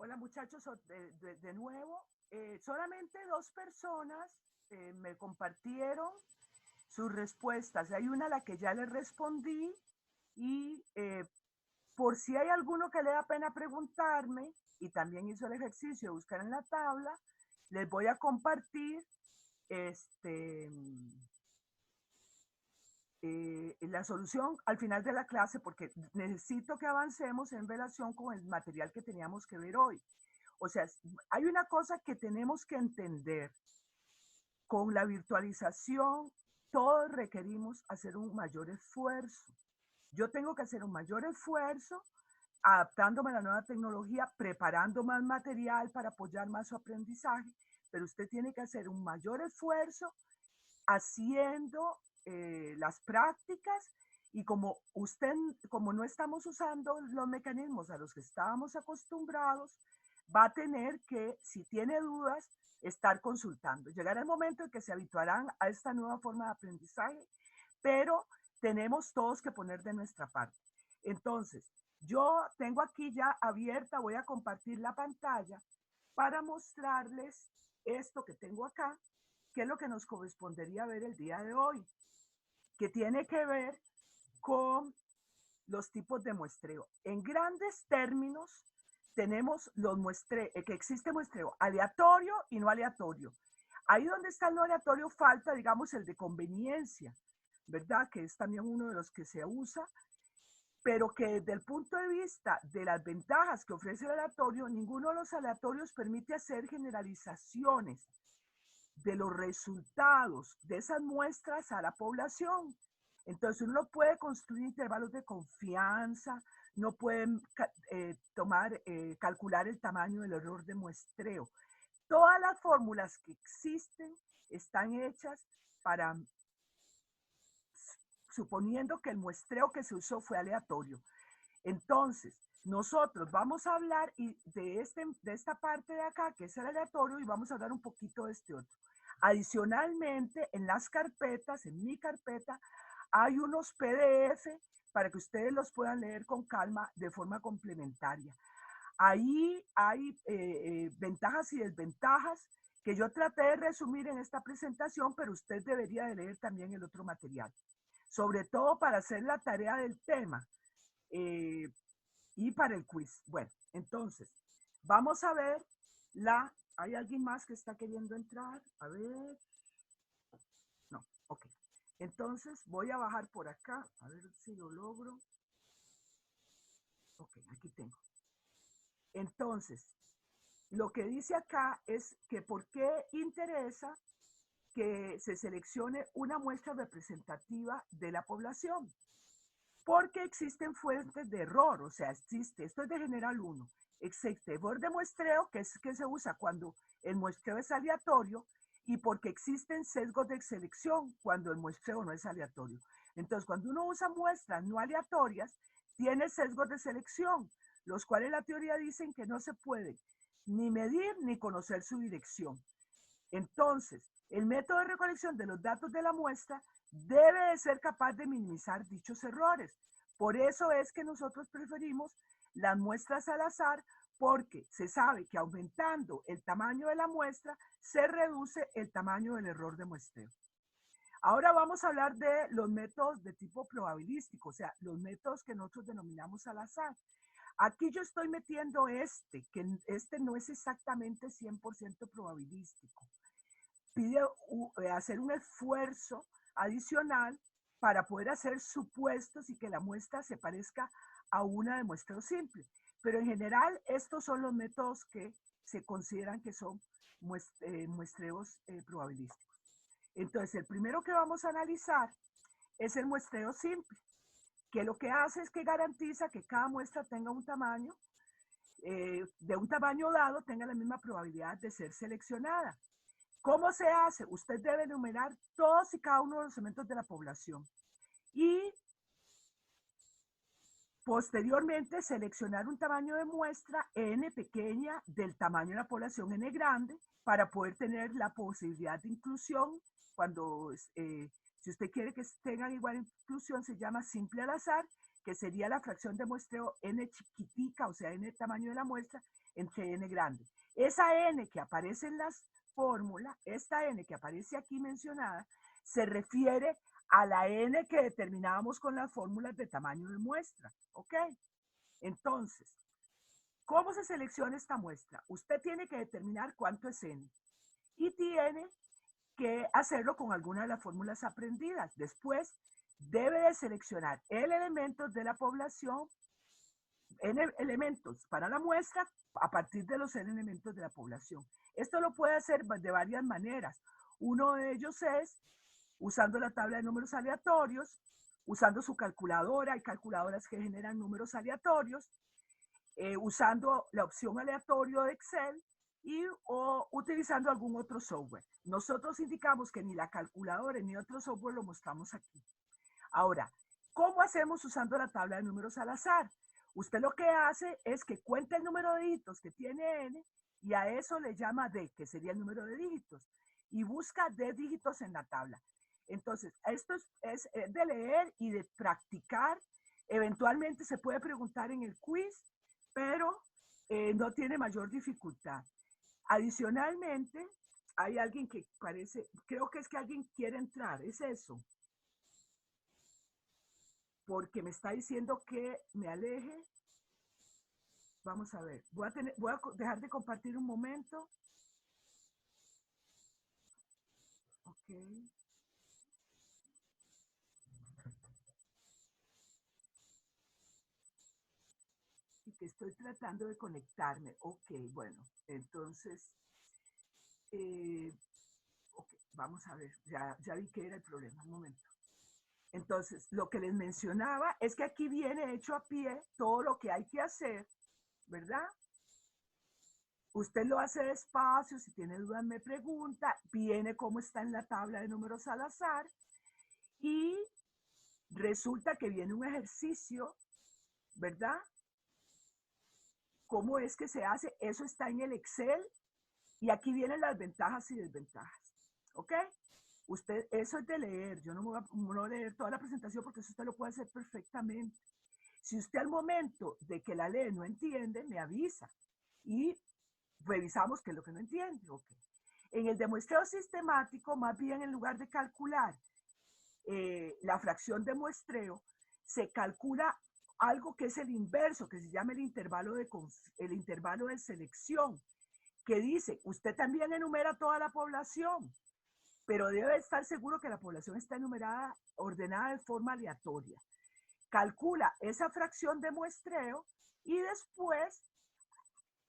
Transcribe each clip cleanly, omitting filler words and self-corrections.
Hola muchachos, de nuevo. Solamente dos personas me compartieron sus respuestas. Hay una a la que ya le respondí y por si hay alguno que le da pena preguntarme y también hizo el ejercicio de buscar en la tabla, les voy a compartir este, la solución al final de la clase porque necesito que avancemos en relación con el material que teníamos que ver hoy. O sea, hay una cosa que tenemos que entender. Con la virtualización, todos requerimos hacer un mayor esfuerzo. Yo tengo que hacer un mayor esfuerzo adaptándome a la nueva tecnología, preparando más material para apoyar más su aprendizaje, pero usted tiene que hacer un mayor esfuerzo haciendo las prácticas y como no estamos usando los mecanismos a los que estábamos acostumbrados, va a tener que, si tiene dudas, estar consultando. Llegará el momento en que se habituarán a esta nueva forma de aprendizaje, pero tenemos todos que poner de nuestra parte. Entonces, yo tengo aquí ya abierta, voy a compartir la pantalla para mostrarles esto que tengo acá, que es lo que nos correspondería ver el día de hoy, que tiene que ver con los tipos de muestreo. En grandes términos, tenemos los que existe muestreo aleatorio y no aleatorio. Ahí donde está el no aleatorio falta, digamos, el de conveniencia, ¿verdad? Que es también uno de los que se usa, pero que desde el punto de vista de las ventajas que ofrece el aleatorio, ninguno de los aleatorios permite hacer generalizaciones de los resultados de esas muestras a la población. Entonces uno no puede construir intervalos de confianza, no puede calcular el tamaño del error de muestreo. Todas las fórmulas que existen están hechas para, suponiendo que el muestreo que se usó fue aleatorio. Entonces, nosotros vamos a hablar de esta parte de acá, que es el aleatorio, y vamos a hablar un poquito de este otro. Adicionalmente, en las carpetas, en mi carpeta, hay unos PDF para que ustedes los puedan leer con calma de forma complementaria. Ahí hay ventajas y desventajas que yo traté de resumir en esta presentación, pero usted debería de leer también el otro material, sobre todo para hacer la tarea del tema y para el quiz. Bueno, entonces, vamos a ver ¿hay alguien más que está queriendo entrar? A ver. No, ok. Entonces, voy a bajar por acá, a ver si lo logro. Ok, aquí tengo. Entonces, lo que dice acá es que por qué interesa que se seleccione una muestra representativa de la población. Porque existen fuentes de error, o sea, esto es de general 1, existe error de muestreo, que es que se usa cuando el muestreo es aleatorio, y porque existen sesgos de selección cuando el muestreo no es aleatorio. Entonces, cuando uno usa muestras no aleatorias, tiene sesgos de selección, los cuales la teoría dicen que no se puede ni medir ni conocer su dirección. Entonces, el método de recolección de los datos de la muestra debe de ser capaz de minimizar dichos errores. Por eso es que nosotros preferimos las muestras al azar, porque se sabe que aumentando el tamaño de la muestra se reduce el tamaño del error de muestreo. Ahora vamos a hablar de los métodos de tipo probabilístico, o sea, los métodos que nosotros denominamos al azar. Aquí yo estoy metiendo que este no es exactamente 100% probabilístico. Pide hacer un esfuerzo adicional para poder hacer supuestos y que la muestra se parezca a una de muestreo simple. Pero en general, estos son los métodos que se consideran que son muestreos probabilísticos. Entonces, el primero que vamos a analizar es el muestreo simple, que lo que hace es que garantiza que cada muestra tenga un tamaño, de un tamaño dado, tenga la misma probabilidad de ser seleccionada. ¿Cómo se hace? Usted debe enumerar todos y cada uno de los elementos de la población y posteriormente seleccionar un tamaño de muestra n pequeña del tamaño de la población n grande para poder tener la posibilidad de inclusión. Cuando, si usted quiere que tengan igual inclusión, se llama simple al azar, que sería la fracción de muestreo n chiquitica, o sea, n tamaño de la muestra, entre n grande. Esa n que aparece en las fórmulas, esta n que aparece aquí mencionada, se refiere a la n que determinábamos con las fórmulas de tamaño de muestra, ¿ok? Entonces, ¿cómo se selecciona esta muestra? Usted tiene que determinar cuánto es n y tiene que hacerlo con alguna de las fórmulas aprendidas. Después, debe de seleccionar N elementos de la población, N elementos para la muestra a partir de los N elementos de la población. Esto lo puede hacer de varias maneras. Uno de ellos es usando la tabla de números aleatorios, usando su calculadora. Hay calculadoras que generan números aleatorios, usando la opción aleatorio de Excel o utilizando algún otro software. Nosotros indicamos que ni la calculadora ni otro software lo mostramos aquí. Ahora, ¿cómo hacemos usando la tabla de números al azar? Usted lo que hace es que cuenta el número de dígitos que tiene n y a eso le llama d, que sería el número de dígitos, y busca d dígitos en la tabla. Entonces, esto es de leer y de practicar. Eventualmente se puede preguntar en el quiz, pero no tiene mayor dificultad. Adicionalmente, hay alguien que parece, creo que es que alguien quiere entrar, es eso. Porque me está diciendo que me aleje. Vamos a ver, voy a dejar de compartir un momento. Ok. Y que estoy tratando de conectarme. Ok, bueno, entonces, okay, vamos a ver, ya vi que era el problema, un momento. Entonces, lo que les mencionaba es que aquí viene hecho a pie todo lo que hay que hacer, ¿verdad? Usted lo hace despacio, si tiene dudas me pregunta, viene cómo está en la tabla de números al azar y resulta que viene un ejercicio, ¿verdad? ¿Cómo es que se hace? Eso está en el Excel y aquí vienen las ventajas y desventajas, ¿ok? Usted, eso es de leer, yo no me voy a leer toda la presentación porque eso usted lo puede hacer perfectamente. Si usted al momento de que la lee no entiende, me avisa y revisamos qué es lo que no entiende, ¿ok? En el demuestreo sistemático, más bien en lugar de calcular la fracción de muestreo, se calcula algo que es el inverso, que se llama el intervalo de selección, que dice, usted también enumera toda la población, pero debe estar seguro que la población está enumerada, ordenada de forma aleatoria. Calcula esa fracción de muestreo y después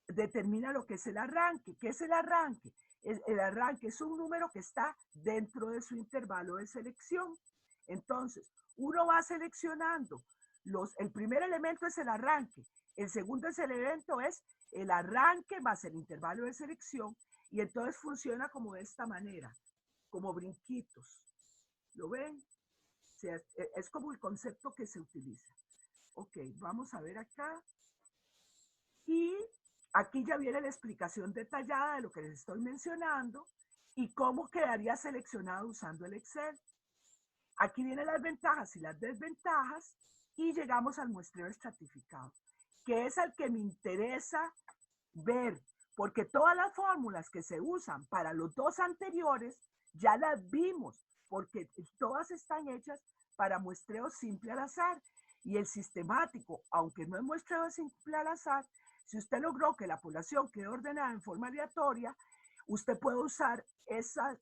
determina lo que es el arranque. ¿Qué es el arranque? El arranque es un número que está dentro de su intervalo de selección. Entonces, uno va seleccionando. El primer elemento es el arranque. El segundo elemento es el arranque más el intervalo de selección. Y entonces funciona como de esta manera, como brinquitos. ¿Lo ven? O sea, es como el concepto que se utiliza. Ok, vamos a ver acá. Y aquí ya viene la explicación detallada de lo que les estoy mencionando y cómo quedaría seleccionado usando el Excel. Aquí vienen las ventajas y las desventajas y llegamos al muestreo estratificado, que es el que me interesa ver, porque todas las fórmulas que se usan para los dos anteriores ya las vimos, porque todas están hechas para muestreo simple al azar. Y el sistemático, aunque no es muestreo simple al azar, si usted logró que la población quede ordenada en forma aleatoria, usted puede usar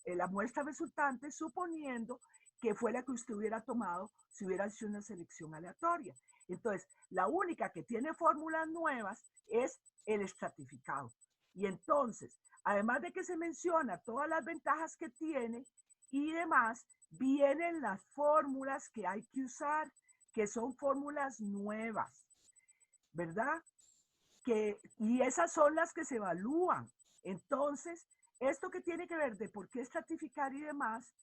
la muestra resultante suponiendo que fue la que usted hubiera tomado si hubiera hecho una selección aleatoria. Entonces, la única que tiene fórmulas nuevas es el estratificado. Y entonces, además de que se menciona todas las ventajas que tiene y demás, vienen las fórmulas que hay que usar, que son fórmulas nuevas, ¿verdad? Y esas son las que se evalúan. Entonces, esto que tiene que ver de por qué estratificar y demás,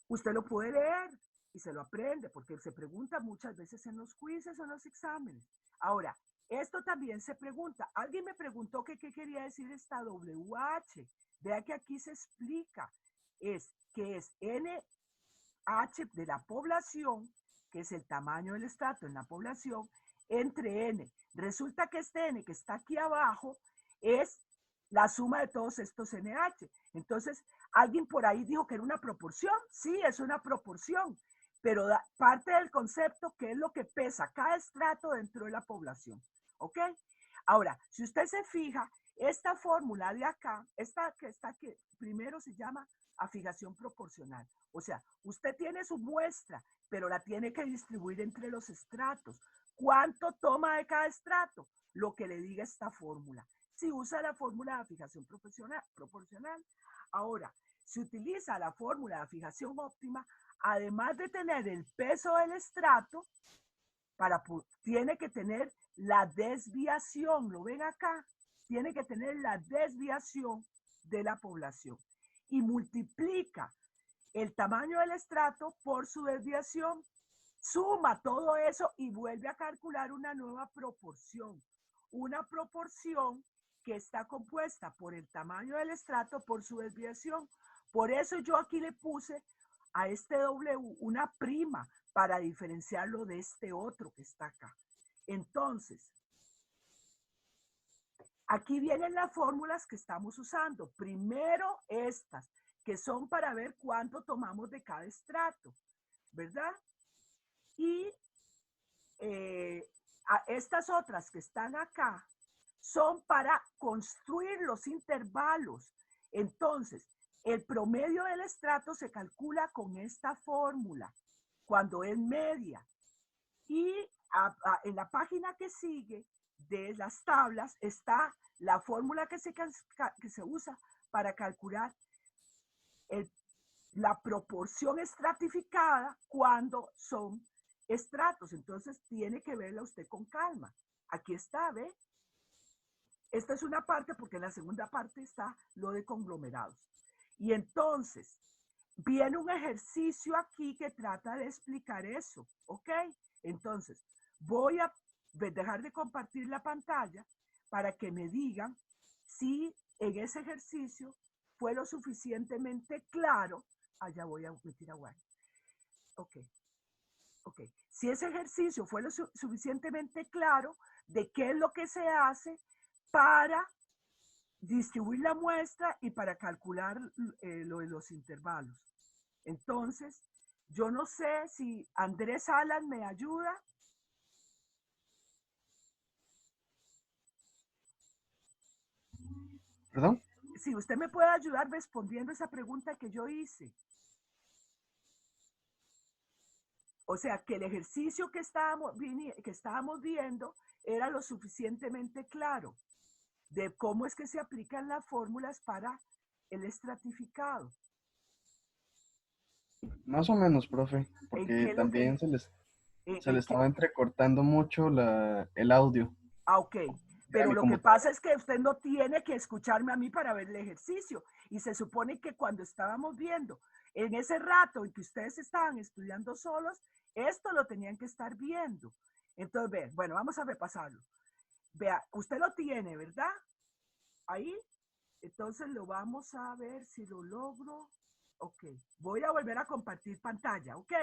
usted lo puede leer y se lo aprende, porque se pregunta muchas veces en los quizzes o en los exámenes. Ahora, esto también se pregunta. Alguien me preguntó que qué quería decir esta WH. Vea que aquí se explica. Que es NH de la población que es el tamaño del estrato en la población, entre n. Resulta que este n que está aquí abajo es la suma de todos estos NH. Entonces, alguien por ahí dijo que era una proporción. Sí, es una proporción, pero parte del concepto que es lo que pesa cada estrato dentro de la población. ¿Ok? Ahora, si usted se fija, esta fórmula de acá, esta que está aquí, primero se llama afigación proporcional. O sea, usted tiene su muestra, pero la tiene que distribuir entre los estratos. ¿Cuánto toma de cada estrato? Lo que le diga esta fórmula. Si usa la fórmula de fijación proporcional. Ahora, si utiliza la fórmula de fijación óptima, además de tener el peso del estrato, tiene que tener la desviación, ¿lo ven acá? Tiene que tener la desviación de la población y multiplica el tamaño del estrato por su desviación, suma todo eso y vuelve a calcular una nueva proporción. Una proporción que está compuesta por el tamaño del estrato por su desviación. Por eso yo aquí le puse a este W una prima para diferenciarlo de este otro que está acá. Entonces, aquí vienen las fórmulas que estamos usando. Primero estas, que son para ver cuánto tomamos de cada estrato, ¿verdad? Y estas otras que están acá son para construir los intervalos. Entonces, el promedio del estrato se calcula con esta fórmula, cuando es media. Y en la página que sigue de las tablas está la fórmula que se usa para calcular la proporción estratificada cuando son estratos. Entonces tiene que verla usted con calma. Aquí está, ¿ve? Esta es una parte porque en la segunda parte está lo de conglomerados. Y entonces viene un ejercicio aquí que trata de explicar eso, ¿ok? Entonces voy a dejar de compartir la pantalla para que me digan si en ese ejercicio fue lo suficientemente claro. Allá voy a meter agua. Ok. Ok. Si ese ejercicio fue lo suficientemente claro de qué es lo que se hace para distribuir la muestra y para calcular lo de los intervalos. Entonces, yo no sé si Andrés Alan me ayuda. ¿Perdón? Si usted me puede ayudar respondiendo esa pregunta que yo hice. O sea, que el ejercicio que estábamos viendo era lo suficientemente claro de cómo es que se aplican las fórmulas para el estratificado. Más o menos, profe, ¿En porque qué lo también en, se le en qué? estaba entrecortando mucho el audio Ok, a pero mi lo que computadora. pasa es que usted no tiene que escucharme a mí para ver el ejercicio. Y se supone que cuando estábamos viendo, en ese rato en que ustedes estaban estudiando solos, esto lo tenían que estar viendo. Entonces, vean, bueno, vamos a repasarlo. Vea, usted lo tiene, ¿verdad? Ahí. Entonces lo vamos a ver si lo logro. Ok, voy a volver a compartir pantalla, ok.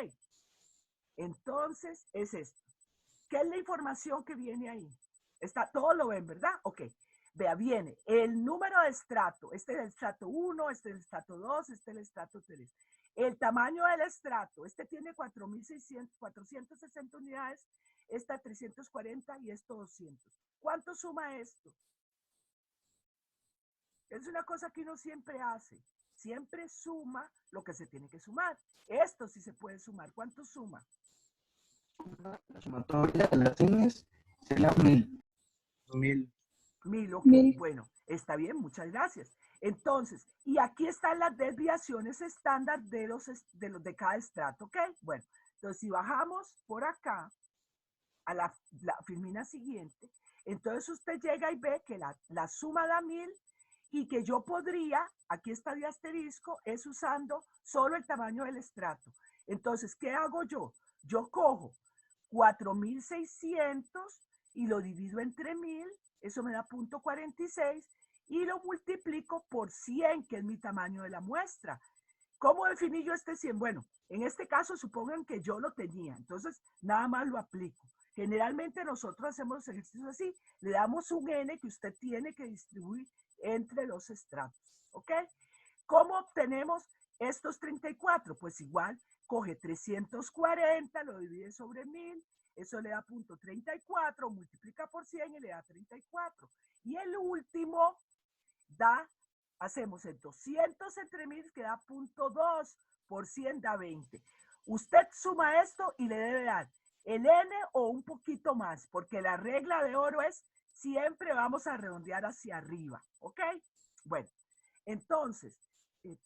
Entonces es esto. ¿Qué es la información que viene ahí? Está, todo lo ven, ¿verdad? Ok. Vea, viene el número de estrato. Este es el estrato 1, este es el estrato 2, este es el estrato 3. El tamaño del estrato. Este tiene 460 unidades, esta 340 y esto 200. ¿Cuánto suma esto? Es una cosa que uno siempre hace. Siempre suma lo que se tiene que sumar. Esto sí se puede sumar. ¿Cuánto suma? La sumatoria de las Ns sería 1000. 1000. 1000, ok. 1000. Bueno, está bien, muchas gracias. Entonces, y aquí están las desviaciones estándar de cada estrato, ¿ok? Bueno, entonces si bajamos por acá a la filmina siguiente, entonces usted llega y ve que la suma da 1000 y que yo podría, aquí está de asterisco, es usando solo el tamaño del estrato. Entonces, ¿qué hago yo? Yo cojo 4600 y lo divido entre 1000, eso me da 0.46 y lo multiplico por 100, que es mi tamaño de la muestra. ¿Cómo definí yo este 100? Bueno, en este caso supongan que yo lo tenía, entonces nada más lo aplico. Generalmente nosotros hacemos los ejercicios así, le damos un n que usted tiene que distribuir entre los estratos, ¿ok? ¿Cómo obtenemos estos 34? Pues igual, coge 340, lo divide sobre 1000, eso le da 0.34, multiplica por 100 y le da 34. Y el último da, hacemos el 200 entre 1000 que da 0.2 por 100 da 20. Usted suma esto y le debe dar el n o un poquito más, porque la regla de oro es siempre vamos a redondear hacia arriba, ¿ok? Bueno, entonces,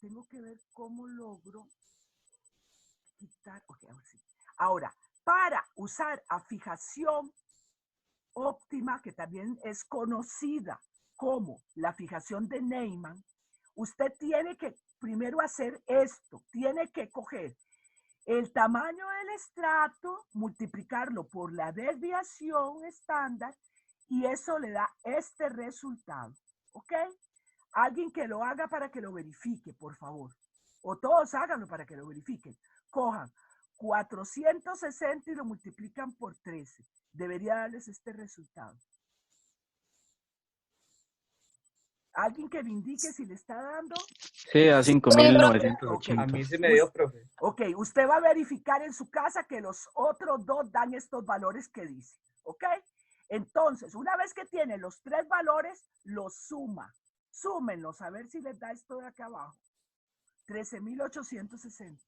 tengo que ver cómo logro quitar, ok, ahora sí. Ahora, para usar a fijación óptima, que también es conocida como la fijación de Neyman, usted tiene que primero hacer esto, tiene que coger el tamaño del estrato, multiplicarlo por la desviación estándar y eso le da este resultado, ¿ok? Alguien que lo haga para que lo verifique, por favor. O todos háganlo para que lo verifiquen. Cojan 460 y lo multiplican por 13. Debería darles este resultado. ¿Alguien que me indique si le está dando? Sí, a 5.980. A mí se me dio, profe. Ok, usted va a verificar en su casa que los otros dos dan estos valores que dice. ¿Ok? Entonces, una vez que tiene los tres valores, los suma. Súmenlos a ver si les da esto de acá abajo. 13.860.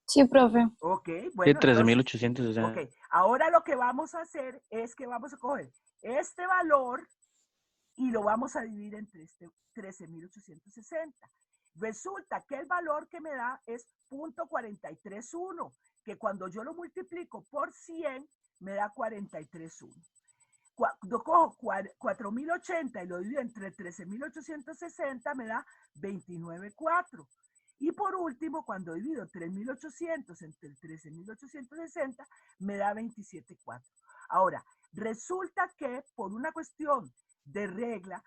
Sí, profe. Ok, Sí, bueno. 13.860. Ok, ahora lo que vamos a hacer es que vamos a coger este valor y lo vamos a dividir entre este 13.860. Resulta que el valor que me da es 0.431, que cuando yo lo multiplico por 100 me da 43.1. Cuando cojo 4.080 y lo divido entre 13.860 me da 29.4. Y por último, cuando divido 3.800 entre 13.860 me da 27.4. Ahora, resulta que por una cuestión de regla,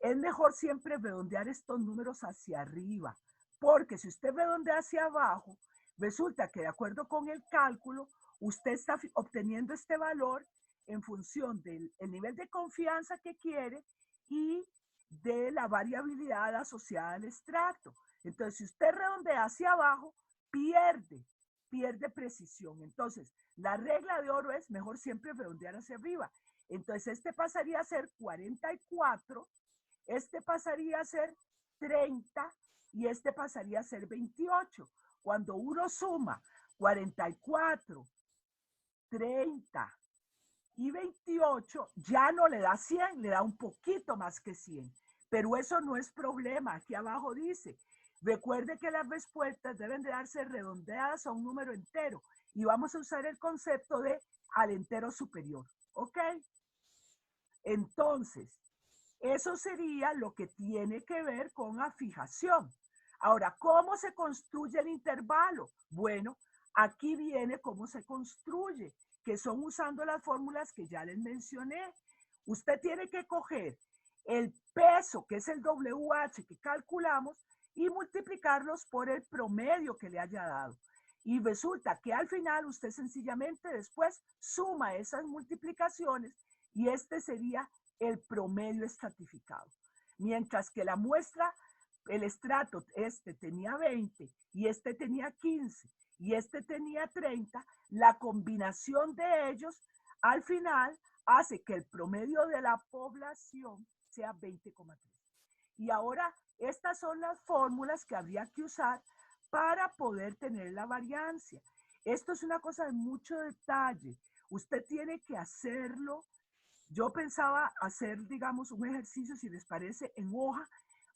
es mejor siempre redondear estos números hacia arriba, porque si usted redondea hacia abajo, resulta que de acuerdo con el cálculo, usted está obteniendo este valor en función del nivel de confianza que quiere y de la variabilidad asociada al estrato. Entonces, si usted redondea hacia abajo, pierde precisión. Entonces, la regla de oro es mejor siempre redondear hacia arriba. Entonces, este pasaría a ser 44, este pasaría a ser 30 y este pasaría a ser 28. Cuando uno suma 44, 30 y 28, ya no le da 100, le da un poquito más que 100. Pero eso no es problema. Aquí abajo dice, recuerde que las respuestas deben de darse redondeadas a un número entero y vamos a usar el concepto de al entero superior. ¿Ok? Entonces, eso sería lo que tiene que ver con la fijación. Ahora, ¿cómo se construye el intervalo? Bueno, aquí viene cómo se construye, que son usando las fórmulas que ya les mencioné. Usted tiene que coger el peso, que es el WH que calculamos, y multiplicarlos por el promedio que le haya dado. Y resulta que al final usted sencillamente después suma esas multiplicaciones y este sería el promedio estratificado. Mientras que la muestra, el estrato, este tenía 20 y este tenía 15 y este tenía 30, la combinación de ellos al final hace que el promedio de la población sea 20,3. Y ahora, estas son las fórmulas que habría que usar para poder tener la variancia. Esto es una cosa de mucho detalle. Usted tiene que hacerlo. Yo pensaba hacer, digamos, un ejercicio, si les parece, en hoja,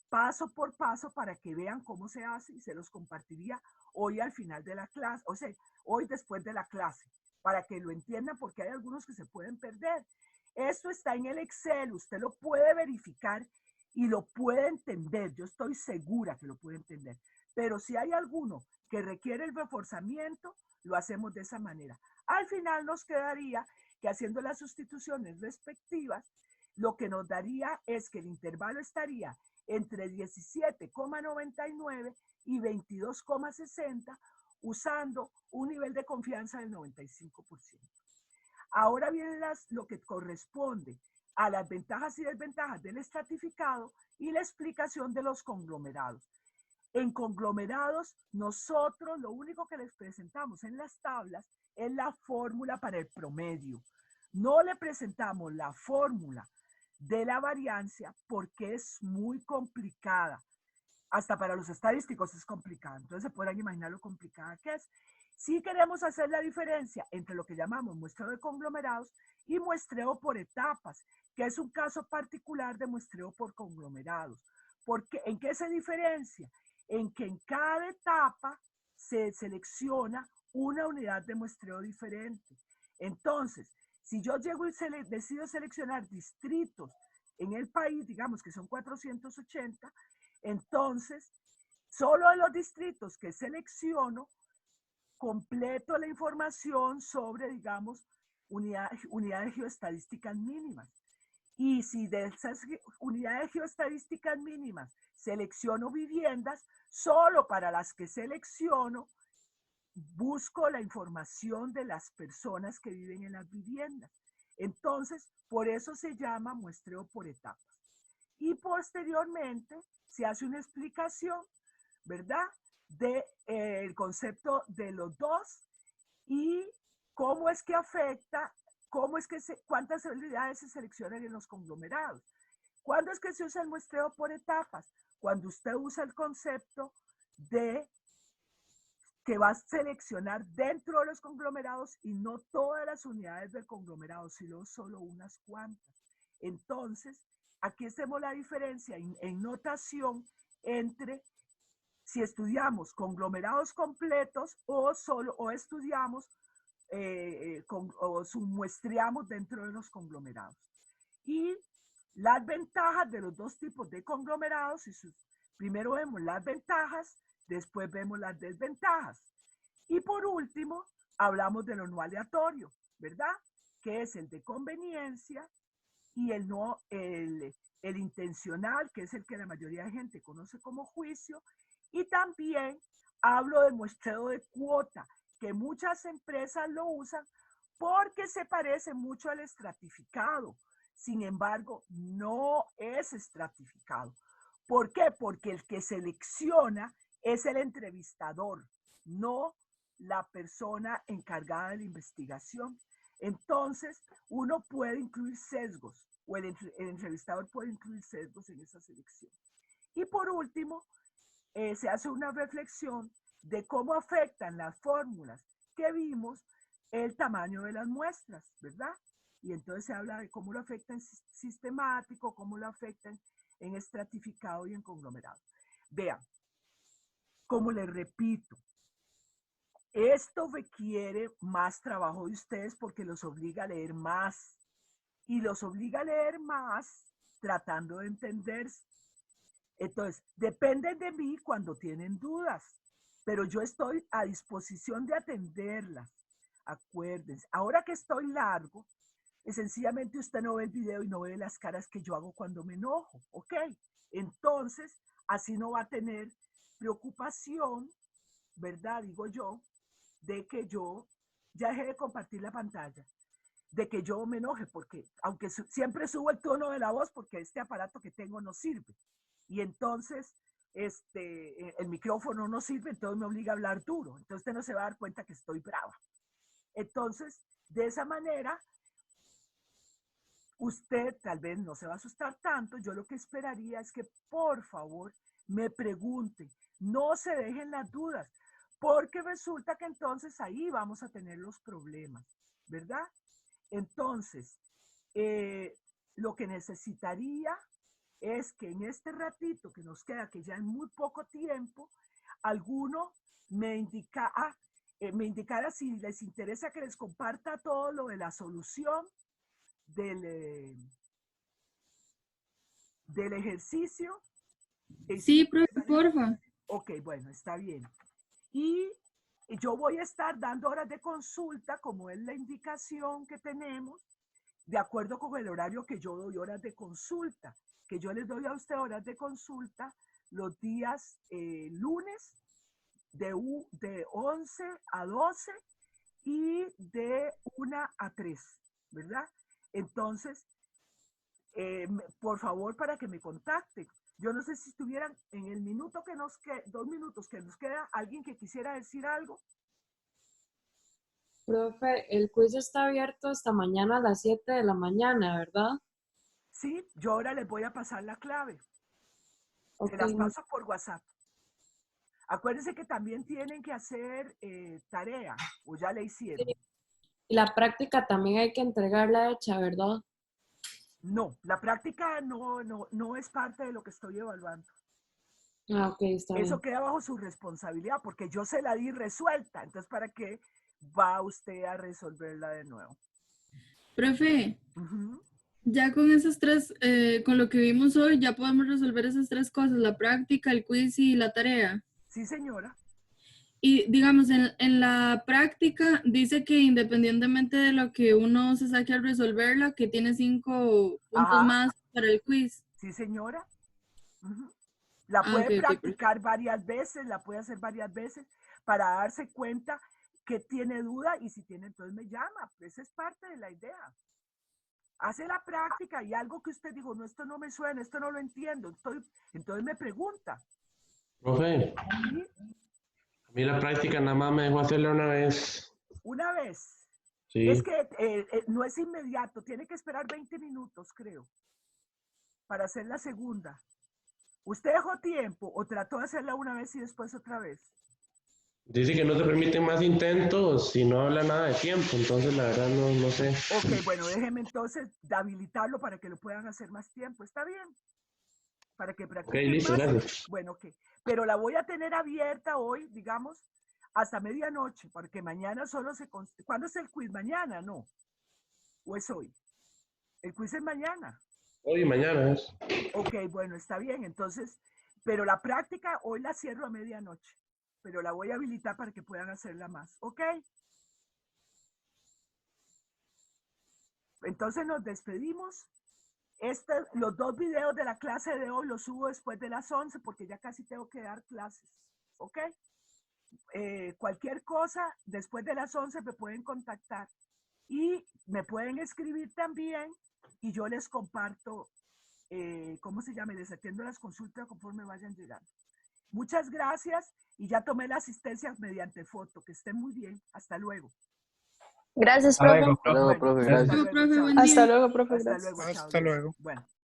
paso por paso, para que vean cómo se hace y se los compartiría hoy al final de la clase, o sea, hoy después de la clase, para que lo entiendan, porque hay algunos que se pueden perder. Esto está en el Excel, usted lo puede verificar y lo puede entender. Yo estoy segura que lo puede entender. Pero si hay alguno que requiere el reforzamiento, lo hacemos de esa manera. Al final nos quedaría que haciendo las sustituciones respectivas, lo que nos daría es que el intervalo estaría entre 17,99 y 22,60, usando un nivel de confianza del 95%. Ahora viene lo que corresponde a las ventajas y desventajas del estratificado y la explicación de los conglomerados. En conglomerados, nosotros lo único que les presentamos en las tablas es la fórmula para el promedio. No le presentamos la fórmula de la variancia porque es muy complicada. Hasta para los estadísticos es complicada. Entonces se podrán imaginar lo complicada que es. Si queremos hacer la diferencia entre lo que llamamos muestreo de conglomerados y muestreo por etapas, que es un caso particular de muestreo por conglomerados. Porque, ¿en qué se diferencia? En que en cada etapa se selecciona una unidad de muestreo diferente. Entonces, si yo llego y decido seleccionar distritos en el país, digamos que son 480, entonces, solo de los distritos que selecciono, completo la información sobre, digamos, unidades geoestadísticas mínimas. Y si de esas unidades geoestadísticas mínimas selecciono viviendas, solo para las que selecciono, busco la información de las personas que viven en las viviendas. Entonces, por eso se llama muestreo por etapas. Y posteriormente se hace una explicación, ¿verdad?, del concepto de los dos y cómo es que afecta, cuántas unidades se seleccionan en los conglomerados. ¿Cuándo es que se usa el muestreo por etapas? Cuando usted usa el concepto de que va a seleccionar dentro de los conglomerados y no todas las unidades del conglomerado, sino solo unas cuantas. Entonces, aquí hacemos la diferencia en notación entre si estudiamos conglomerados completos o estudiamos o submuestreamos dentro de los conglomerados. Y las ventajas de los dos tipos de conglomerados, primero vemos las ventajas, después vemos las desventajas. Y por último, hablamos de lo no aleatorio, ¿verdad? Que es el de conveniencia y el intencional, que es el que la mayoría de gente conoce como juicio. Y también hablo del muestreo de cuota, que muchas empresas lo usan porque se parece mucho al estratificado. Sin embargo, no es estratificado. ¿Por qué? Porque el que selecciona es el entrevistador, no la persona encargada de la investigación. Entonces, uno puede incluir sesgos, o el entrevistador puede incluir sesgos en esa selección. Y por último, se hace una reflexión de cómo afectan las fórmulas que vimos el tamaño de las muestras, ¿verdad? Y entonces se habla de cómo lo afecta en sistemático, cómo lo afectan en estratificado y en conglomerado. Vean, como les repito, esto requiere más trabajo de ustedes porque los obliga a leer más. Y los obliga a leer más tratando de entenderse. Entonces, dependen de mí cuando tienen dudas, pero yo estoy a disposición de atenderlas. Acuérdense, ahora que estoy largo, sencillamente usted no ve el video y no ve las caras que yo hago cuando me enojo, ¿ok? Entonces, así no va a tener preocupación, ¿verdad? Digo yo, de que yo ya dejé de compartir la pantalla, de que yo me enoje, porque aunque siempre subo el tono de la voz, porque este aparato que tengo no sirve. Y entonces, el micrófono no sirve, entonces me obliga a hablar duro. Entonces usted no se va a dar cuenta que estoy brava. Entonces, de esa manera, usted tal vez no se va a asustar tanto. Yo lo que esperaría es que, por favor, me pregunte. No se dejen las dudas, porque resulta que entonces ahí vamos a tener los problemas, ¿verdad? Entonces, lo que necesitaría es que en este ratito que nos queda, que ya en muy poco tiempo, alguno me indicara si les interesa que les comparta todo lo de la solución del ejercicio. Sí, profe, porfa. Ok, bueno, está bien. Y yo voy a estar dando horas de consulta, como es la indicación que tenemos, de acuerdo con el horario que yo doy horas de consulta, que yo les doy a usted horas de consulta los días lunes de 11 a 12 y de 1 a 3, ¿verdad? Entonces, por favor, para que me contacten. Yo no sé si estuvieran en el minuto que nos queda, 2 minutos que nos queda, alguien que quisiera decir algo. Profe, el quiz está abierto hasta mañana a las 7 de la mañana, ¿verdad? Sí, yo ahora les voy a pasar la clave. Ok, Se las paso por WhatsApp. Acuérdense que también tienen que hacer tarea, o ya la hicieron. sí. Y la práctica también hay que entregarla hecha, ¿verdad? No, la práctica no es parte de lo que estoy evaluando. Ah, ok, está Eso bien. queda bajo su responsabilidad, porque yo se la di resuelta. Entonces, ¿para qué va usted a resolverla de nuevo? Profe, Ujú. ya con esas tres, con lo que vimos hoy, ya podemos resolver esas tres cosas, la práctica, el quiz y la tarea. Sí, señora. Y digamos, en la práctica dice que independientemente de lo que uno se saque al resolverla, que tiene 5 puntos Ajá. más para el quiz. Sí, señora. Ujú. La Ah, puede ok, perfecto. practicar varias veces, la puede hacer varias veces para darse cuenta que tiene duda y si tiene, entonces me llama. Esa es parte de la idea. Hace la práctica y algo que usted dijo, no, esto no me suena, esto no lo entiendo. Entonces me pregunta. Profe, ¿Sí? a mí la práctica nada más me dejó hacerla una vez. Una vez. Es Sí. que no es inmediato, tiene que esperar 20 minutos, creo, para hacer la segunda. ¿Usted dejó tiempo o trató de hacerla una vez y después otra vez? Dice que no se permiten más intentos si no habla nada de tiempo, entonces la verdad no sé. Ok, bueno, déjeme entonces de habilitarlo para que lo puedan hacer más tiempo. ¿Está bien? Para que Ok, practiquen listo, más. gracias. Bueno, ok. Pero la voy a tener abierta hoy, digamos, hasta medianoche, porque mañana solo se... ¿Cuándo es el quiz? ¿Mañana? No. ¿O es hoy? El quiz es mañana. Hoy y mañana es. Ok, bueno, está bien. Entonces, pero la práctica hoy la cierro a medianoche. Pero la voy a habilitar para que puedan hacerla más. ¿Ok? Entonces nos despedimos. Los 2 videos de la clase de hoy los subo después de las 11 porque ya casi tengo que dar clases. ¿Ok? Cualquier cosa, después de las 11 me pueden contactar. Y me pueden escribir también y yo les comparto, ¿cómo se llama? Les atiendo las consultas conforme vayan llegando. Muchas gracias y ya tomé la asistencia mediante foto. Que estén muy bien. Hasta luego. Gracias, Hasta profe. luego, Hasta luego, profe. Bueno, profe, hasta gracias. Chao, luego, profe, chao. buen Hasta día. luego, profe. Hasta Gracias. luego, chao. Hasta luego. Bueno.